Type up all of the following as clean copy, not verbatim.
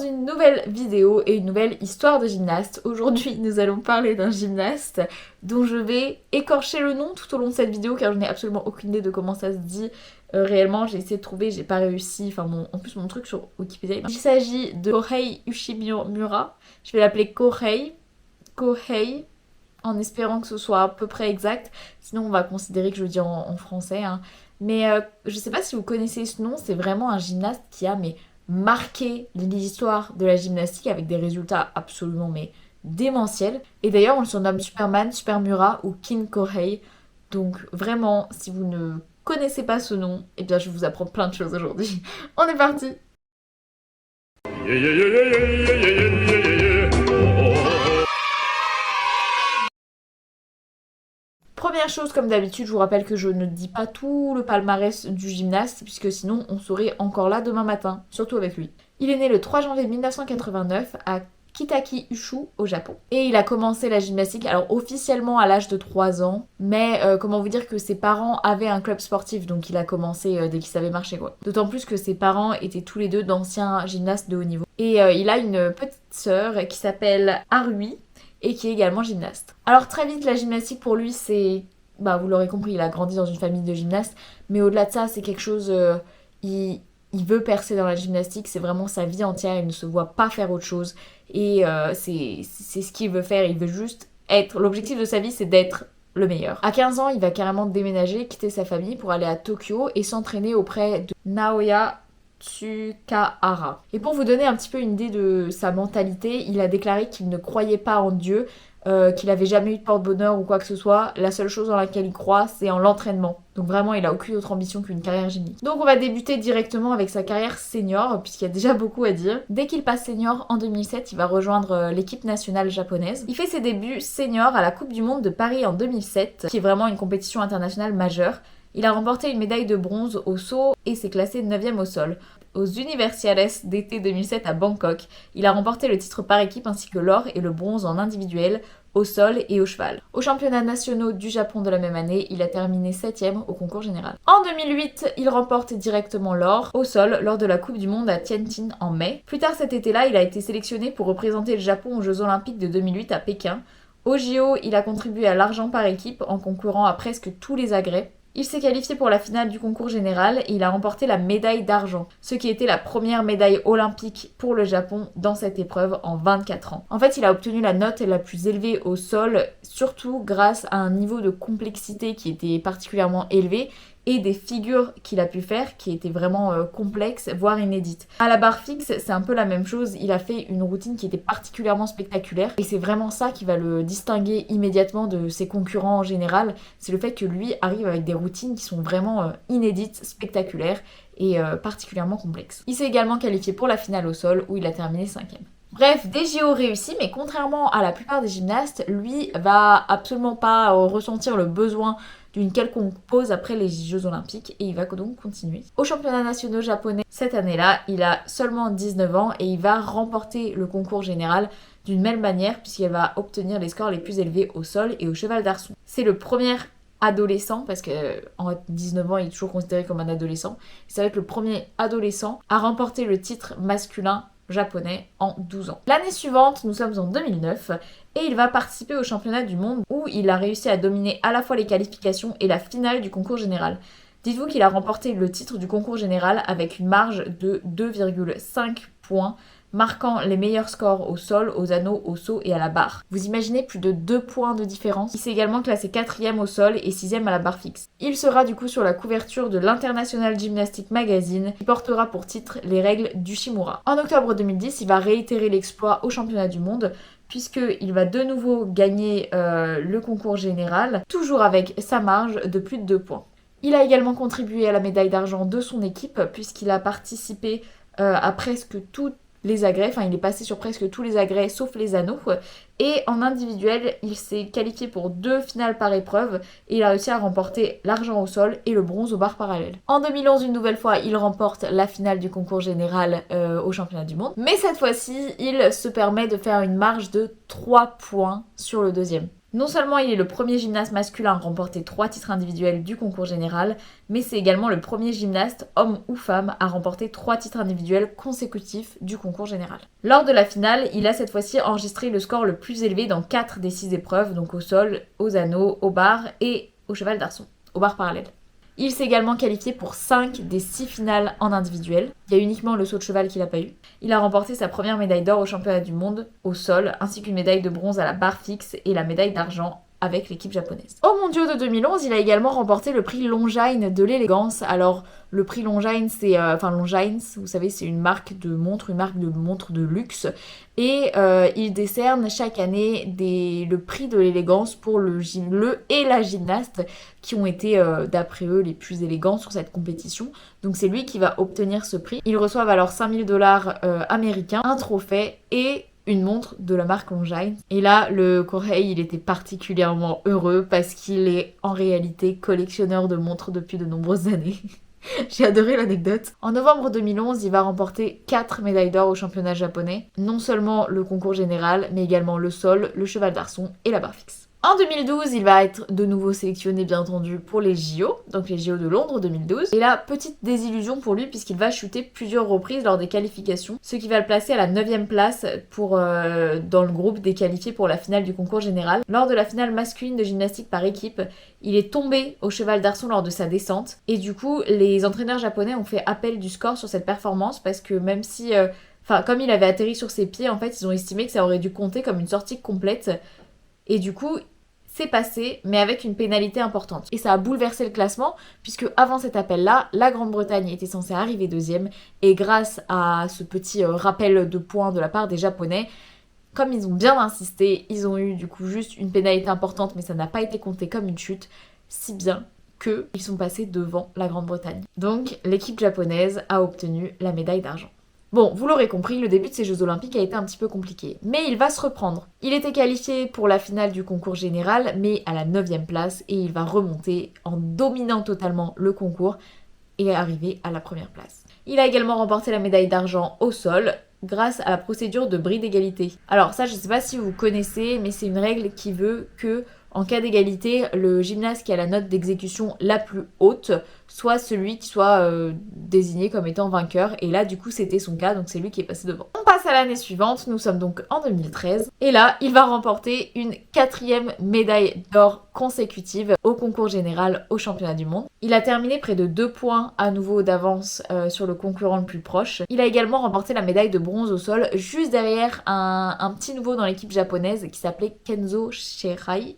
une nouvelle vidéo et une nouvelle histoire de gymnaste. Aujourd'hui, nous allons parler d'un gymnaste dont je vais écorcher le nom tout au long de cette vidéo car je n'ai absolument aucune idée de comment ça se dit réellement. J'ai essayé de trouver, j'ai pas réussi. Enfin, en plus, mon truc sur Wikipédia. Il s'agit de Kohei Ushimura. Je vais l'appeler Kohei. Kohei. En espérant que ce soit à peu près exact. Sinon, on va considérer que je le dis en français. Hein. Mais je sais pas si vous connaissez ce nom. C'est vraiment un gymnaste qui a marqué l'histoire de la gymnastique avec des résultats absolument démentiels. Et d'ailleurs, on le surnomme Superman, Supermura ou King Kohei. Donc vraiment, si vous ne connaissez pas ce nom, eh bien je vais vous apprendre plein de choses aujourd'hui. On est parti. Première chose, comme d'habitude, je vous rappelle que je ne dis pas tout le palmarès du gymnaste, puisque sinon on serait encore là demain matin, surtout avec lui. Il est né le 3 janvier 1989 à Kitaki-Ushu au Japon. Et il a commencé la gymnastique, alors officiellement à l'âge de 3 ans, mais comment vous dire que ses parents avaient un club sportif, donc il a commencé dès qu'il savait marcher quoi. D'autant plus que ses parents étaient tous les deux d'anciens gymnastes de haut niveau. Et il a une petite sœur qui s'appelle Harui, et qui est également gymnaste. Alors très vite, la gymnastique pour lui, c'est... vous l'aurez compris, il a grandi dans une famille de gymnastes, mais au-delà de ça, c'est quelque chose... il veut percer dans la gymnastique, c'est vraiment sa vie entière, il ne se voit pas faire autre chose, et c'est ce qu'il veut faire, il veut juste être... L'objectif de sa vie, c'est d'être le meilleur. À 15 ans, il va carrément déménager, quitter sa famille pour aller à Tokyo et s'entraîner auprès de Naoya Tsukahara. Et pour vous donner un petit peu une idée de sa mentalité, il a déclaré qu'il ne croyait pas en Dieu, qu'il avait jamais eu de porte-bonheur ou quoi que ce soit. La seule chose dans laquelle il croit, c'est en l'entraînement. Donc vraiment, il a aucune autre ambition qu'une carrière gymnique. Donc on va débuter directement avec sa carrière senior, puisqu'il y a déjà beaucoup à dire. Dès qu'il passe senior en 2007, il va rejoindre l'équipe nationale japonaise. Il fait ses débuts senior à la Coupe du Monde de Paris en 2007, qui est vraiment une compétition internationale majeure. Il a remporté une médaille de bronze au saut et s'est classé 9e au sol. Aux Universiades d'été 2007 à Bangkok, il a remporté le titre par équipe ainsi que l'or et le bronze en individuel, au sol et au cheval. Aux championnats nationaux du Japon de la même année, il a terminé 7e au concours général. En 2008, il remporte directement l'or au sol lors de la Coupe du Monde à Tianjin en mai. Plus tard cet été-là, il a été sélectionné pour représenter le Japon aux Jeux Olympiques de 2008 à Pékin. Au JO, il a contribué à l'argent par équipe en concourant à presque tous les agrès. Il s'est qualifié pour la finale du concours général et il a remporté la médaille d'argent, ce qui était la première médaille olympique pour le Japon dans cette épreuve en 24 ans. En fait, il a obtenu la note la plus élevée au sol, surtout grâce à un niveau de complexité qui était particulièrement élevé et des figures qu'il a pu faire qui étaient vraiment complexes, voire inédites. À la barre fixe, c'est un peu la même chose, il a fait une routine qui était particulièrement spectaculaire et c'est vraiment ça qui va le distinguer immédiatement de ses concurrents en général, c'est le fait que lui arrive avec des routines qui sont vraiment inédites, spectaculaires et particulièrement complexes. Il s'est également qualifié pour la finale au sol où il a terminé 5e. Bref, des JO réussis, mais contrairement à la plupart des gymnastes, lui va absolument pas ressentir le besoin d'une quelconque pause après les Jeux Olympiques et il va donc continuer. Aux championnats nationaux japonais cette année-là, il a seulement 19 ans et il va remporter le concours général d'une même manière puisqu'il va obtenir les scores les plus élevés au sol et au cheval d'arçon. C'est le premier adolescent, parce que en 19 ans il est toujours considéré comme un adolescent, ça va être le premier adolescent à remporter le titre masculin japonais en 12 ans. L'année suivante, nous sommes en 2009, et il va participer au championnat du monde où il a réussi à dominer à la fois les qualifications et la finale du concours général. Dites-vous qu'il a remporté le titre du concours général avec une marge de 2,5 points, marquant les meilleurs scores au sol, aux anneaux, au saut et à la barre. Vous imaginez plus de 2 points de différence. Il s'est également classé 4e au sol et 6e à la barre fixe. Il sera du coup sur la couverture de l'International Gymnastic Magazine qui portera pour titre les règles d'Ushimura. En octobre 2010, il va réitérer l'exploit au championnat du monde puisqu'il va de nouveau gagner le concours général, toujours avec sa marge de plus de 2 points. Il a également contribué à la médaille d'argent de son équipe puisqu'il a participé à presque toutes les agrès, enfin il est passé sur presque tous les agrès sauf les anneaux, et en individuel il s'est qualifié pour 2 finales par épreuve et il a réussi à remporter l'argent au sol et le bronze aux barres parallèles. En 2011 une nouvelle fois il remporte la finale du concours général au championnat du monde, mais cette fois-ci il se permet de faire une marge de 3 points sur le deuxième. Non seulement il est le premier gymnaste masculin à remporter 3 titres individuels du concours général, mais c'est également le premier gymnaste, homme ou femme, à remporter 3 titres individuels consécutifs du concours général. Lors de la finale, il a cette fois-ci enregistré le score le plus élevé dans 4 des 6 épreuves, donc au sol, aux anneaux, au bar et au cheval d'arçon, au bar parallèle. Il s'est également qualifié pour 5 des 6 finales en individuel. Il y a uniquement le saut de cheval qu'il n'a pas eu. Il a remporté sa première médaille d'or au championnat du monde au sol, ainsi qu'une médaille de bronze à la barre fixe et la médaille d'argent avec l'équipe japonaise. Aux mondiaux de 2011, il a également remporté le prix Longines de l'élégance. Alors, le prix Longines, Longines, vous savez, c'est une marque de montre de luxe. Et il décerne chaque année le prix de l'élégance pour le et la gymnaste qui ont été, d'après eux, les plus élégants sur cette compétition. Donc c'est lui qui va obtenir ce prix. Ils reçoivent alors $5000 américains, un trophée et une montre de la marque Longines. Et là, le Kohei, il était particulièrement heureux parce qu'il est en réalité collectionneur de montres depuis de nombreuses années. J'ai adoré l'anecdote. En novembre 2011, il va remporter 4 médailles d'or au championnat japonais. Non seulement le concours général, mais également le sol, le cheval d'arçon et la barre fixe. En 2012, il va être de nouveau sélectionné bien entendu pour les JO, donc les JO de Londres 2012. Et là, petite désillusion pour lui puisqu'il va chuter plusieurs reprises lors des qualifications, ce qui va le placer à la 9e place dans le groupe des qualifiés pour la finale du concours général. Lors de la finale masculine de gymnastique par équipe, il est tombé au cheval d'arçon lors de sa descente. Et du coup, les entraîneurs japonais ont fait appel du score sur cette performance parce que même si... comme il avait atterri sur ses pieds, en fait, ils ont estimé que ça aurait dû compter comme une sortie complète. Et du coup, c'est passé, mais avec une pénalité importante. Et ça a bouleversé le classement, puisque avant cet appel-là, la Grande-Bretagne était censée arriver 2e, et grâce à ce petit rappel de points de la part des Japonais, comme ils ont bien insisté, ils ont eu du coup juste une pénalité importante, mais ça n'a pas été compté comme une chute, si bien qu'ils sont passés devant la Grande-Bretagne. Donc, l'équipe japonaise a obtenu la médaille d'argent. Bon, vous l'aurez compris, le début de ces Jeux Olympiques a été un petit peu compliqué, mais il va se reprendre. Il était qualifié pour la finale du concours général, mais à la 9e place, et il va remonter en dominant totalement le concours et arriver à la première place. Il a également remporté la médaille d'argent au sol, grâce à la procédure de bris d'égalité. Alors ça, je sais pas si vous connaissez, mais c'est une règle qui veut que, en cas d'égalité, le gymnaste qui a la note d'exécution la plus haute soit celui qui soit désigné comme étant vainqueur. Et là, du coup, c'était son cas, donc c'est lui qui est passé devant. On passe à l'année suivante, nous sommes donc en 2013. Et là, il va remporter une 4e médaille d'or consécutive au concours général au championnat du monde. Il a terminé près de 2 points à nouveau d'avance sur le concurrent le plus proche. Il a également remporté la médaille de bronze au sol, juste derrière un petit nouveau dans l'équipe japonaise qui s'appelait Kenzo Shirai,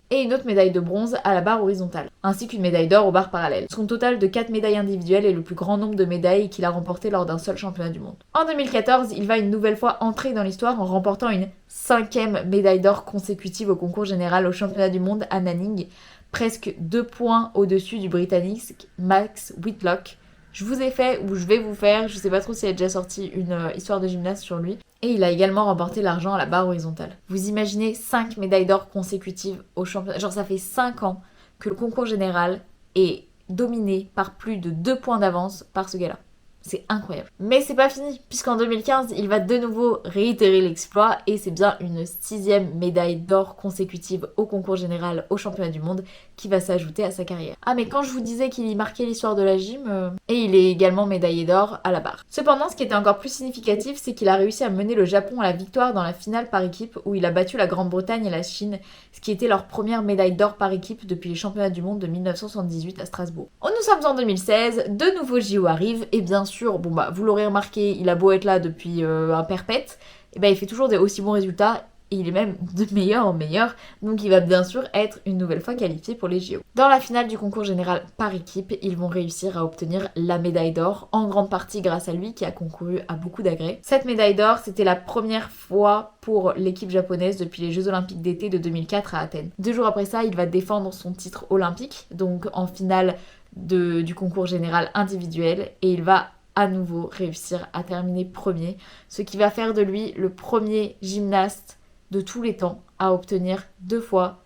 et une autre médaille de bronze à la barre horizontale, ainsi qu'une médaille d'or au bar parallèle. Son total de 4 médailles individuelles est le plus grand nombre de médailles qu'il a remporté lors d'un seul championnat du monde. En 2014, il va une nouvelle fois entrer dans l'histoire en remportant une 5e médaille d'or consécutive au concours général au championnat du monde à Nanning, presque 2 points au-dessus du Britannique Max Whitlock. Je vous ai fait, ou je vais vous faire, je sais pas trop s'il y a déjà sorti une histoire de gymnaste sur lui. Et il a également remporté l'argent à la barre horizontale. Vous imaginez 5 médailles d'or consécutives au championnat. Genre ça fait 5 ans que le concours général est dominé par plus de 2 points d'avance par ce gars-là. C'est incroyable. Mais c'est pas fini, puisqu'en 2015, il va de nouveau réitérer l'exploit et c'est bien une 6e médaille d'or consécutive au concours général au championnat du monde qui va s'ajouter à sa carrière. Ah mais quand je vous disais qu'il y marquait l'histoire de la gym, et il est également médaillé d'or à la barre. Cependant, ce qui était encore plus significatif, c'est qu'il a réussi à mener le Japon à la victoire dans la finale par équipe où il a battu la Grande-Bretagne et la Chine, ce qui était leur première médaille d'or par équipe depuis les championnats du monde de 1978 à Strasbourg. Nous sommes en 2016, de nouveaux JO arrivent et bien sûr, vous l'aurez remarqué, il a beau être là depuis un perpète, et il fait toujours des aussi bons résultats et il est même de meilleur en meilleur, donc il va bien sûr être une nouvelle fois qualifié pour les JO. Dans la finale du concours général par équipe, ils vont réussir à obtenir la médaille d'or, en grande partie grâce à lui qui a concouru à beaucoup d'agrès. Cette médaille d'or, c'était la première fois pour l'équipe japonaise depuis les Jeux Olympiques d'été de 2004 à Athènes. 2 jours après ça, il va défendre son titre olympique, donc en finale du concours général individuel, et il va à nouveau réussir à terminer premier, ce qui va faire de lui le premier gymnaste de tous les temps à obtenir 2 fois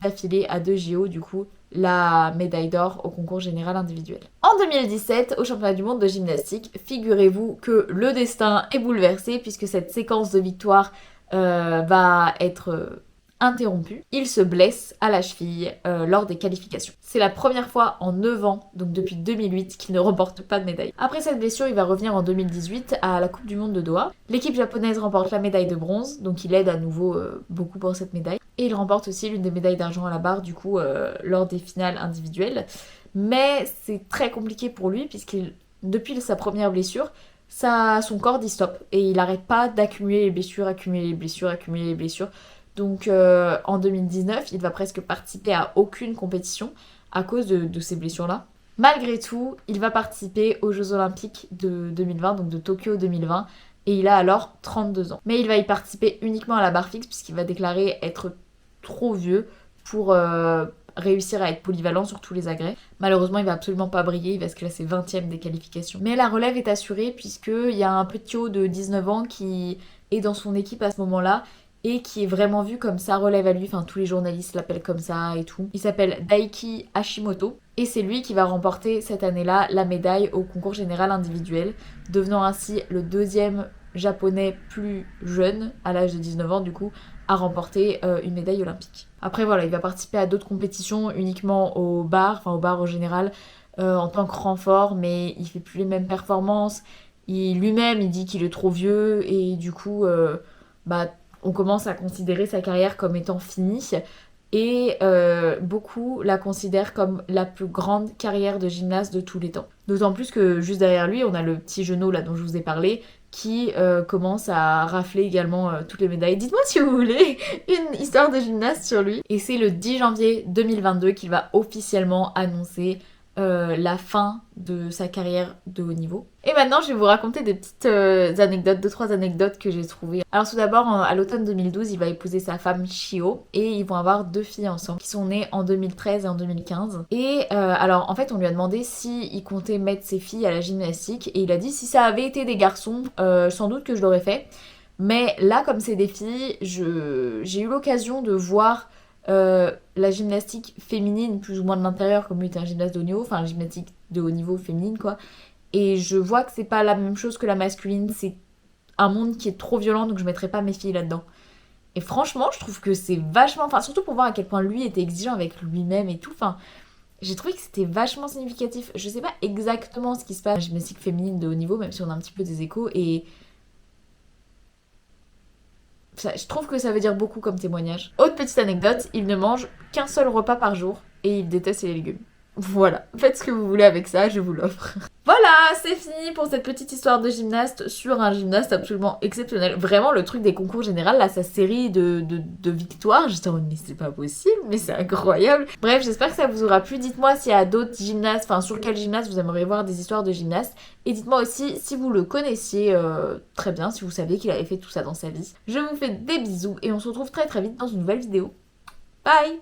d'affilée à 2 JO du coup la médaille d'or au concours général individuel. En 2017, au championnat du monde de gymnastique, figurez-vous que le destin est bouleversé puisque cette séquence de victoires va être interrompu. Il se blesse à la cheville lors des qualifications. C'est la première fois en 9 ans, donc depuis 2008, qu'il ne remporte pas de médaille. Après cette blessure, il va revenir en 2018 à la Coupe du Monde de Doha. L'équipe japonaise remporte la médaille de bronze, donc il aide à nouveau beaucoup pour cette médaille. Et il remporte aussi l'une des médailles d'argent à la barre, du coup, lors des finales individuelles. Mais c'est très compliqué pour lui, puisqu'il, depuis sa première blessure, son corps dit stop. Et il n'arrête pas d'accumuler les blessures, accumuler les blessures, accumuler les blessures. Donc en 2019, il va presque participer à aucune compétition à cause de ces blessures-là. Malgré tout, il va participer aux Jeux Olympiques de 2020, donc de Tokyo 2020, et il a alors 32 ans. Mais il va y participer uniquement à la barre fixe, puisqu'il va déclarer être trop vieux pour réussir à être polyvalent sur tous les agrès. Malheureusement, il va absolument pas briller, il va se classer 20e des qualifications. Mais la relève est assurée, puisqu'il y a un petit haut de 19 ans qui est dans son équipe à ce moment-là, et qui est vraiment vu comme sa relève à lui, enfin tous les journalistes l'appellent comme ça et tout. Il s'appelle Daiki Hashimoto et c'est lui qui va remporter cette année-là la médaille au concours général individuel, devenant ainsi le deuxième japonais plus jeune, à l'âge de 19 ans du coup, à remporter une médaille olympique. Après voilà, il va participer à d'autres compétitions uniquement au bar en général, en tant que renfort, mais il fait plus les mêmes performances. Lui-même, il dit qu'il est trop vieux et du coup, on commence à considérer sa carrière comme étant finie et beaucoup la considèrent comme la plus grande carrière de gymnaste de tous les temps. D'autant plus que juste derrière lui, on a le petit genou là dont je vous ai parlé qui commence à rafler également toutes les médailles. Dites-moi si vous voulez une histoire de gymnaste sur lui. Et c'est le 10 janvier 2022 qu'il va officiellement annoncer la fin de sa carrière de haut niveau. Et maintenant, je vais vous raconter des petites anecdotes, 2-3 anecdotes que j'ai trouvées. Alors tout d'abord, à l'automne 2012, il va épouser sa femme Shio et ils vont avoir 2 filles ensemble qui sont nées en 2013 et en 2015. Et alors en fait, on lui a demandé s'il comptait mettre ses filles à la gymnastique et il a dit si ça avait été des garçons, sans doute que je l'aurais fait. Mais là, comme c'est des filles, j'ai eu l'occasion de voir la gymnastique féminine plus ou moins de l'intérieur comme lui était un gymnaste de haut niveau, enfin la gymnastique de haut niveau féminine quoi, et je vois que c'est pas la même chose que la masculine, c'est un monde qui est trop violent donc je mettrais pas mes filles là-dedans. Et franchement je trouve que c'est vachement, enfin surtout pour voir à quel point lui était exigeant avec lui-même et tout, enfin j'ai trouvé que c'était vachement significatif. Je sais pas exactement ce qui se passe dans la gymnastique féminine de haut niveau, même si on a un petit peu des échos, et je trouve que ça veut dire beaucoup comme témoignage. Autre petite anecdote, il ne mange qu'un seul repas par jour et il déteste les légumes. Voilà, faites ce que vous voulez avec ça, je vous l'offre. Voilà, c'est fini pour cette petite histoire de gymnaste sur un gymnaste absolument exceptionnel. Vraiment, le truc des concours généraux, là, sa série de victoires, j'étais en mode, mais c'est pas possible, mais c'est incroyable. Bref, j'espère que ça vous aura plu. Dites-moi s'il y a d'autres gymnastes, enfin, sur quel gymnaste vous aimeriez voir des histoires de gymnastes. Et dites-moi aussi si vous le connaissiez très bien, si vous saviez qu'il avait fait tout ça dans sa vie. Je vous fais des bisous et on se retrouve très très vite dans une nouvelle vidéo. Bye!